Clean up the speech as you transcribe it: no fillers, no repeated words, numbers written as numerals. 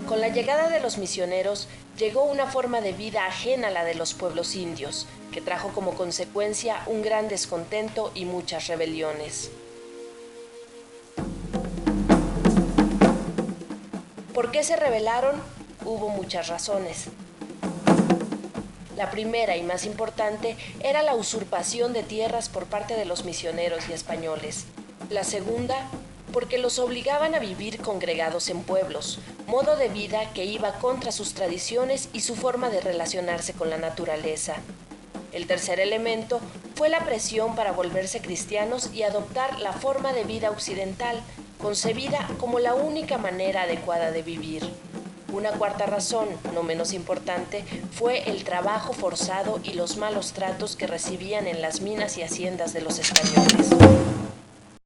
Con la llegada de los misioneros llegó una forma de vida ajena a la de los pueblos indios, que trajo como consecuencia un gran descontento y muchas rebeliones. ¿Por qué se rebelaron? Hubo muchas razones. La primera y más importante era la usurpación de tierras por parte de los misioneros y españoles. La segunda, porque los obligaban a vivir congregados en pueblos, modo de vida que iba contra sus tradiciones y su forma de relacionarse con la naturaleza. El tercer elemento fue la presión para volverse cristianos y adoptar la forma de vida occidental, concebida como la única manera adecuada de vivir. Una cuarta razón, no menos importante, fue el trabajo forzado y los malos tratos que recibían en las minas y haciendas de los españoles.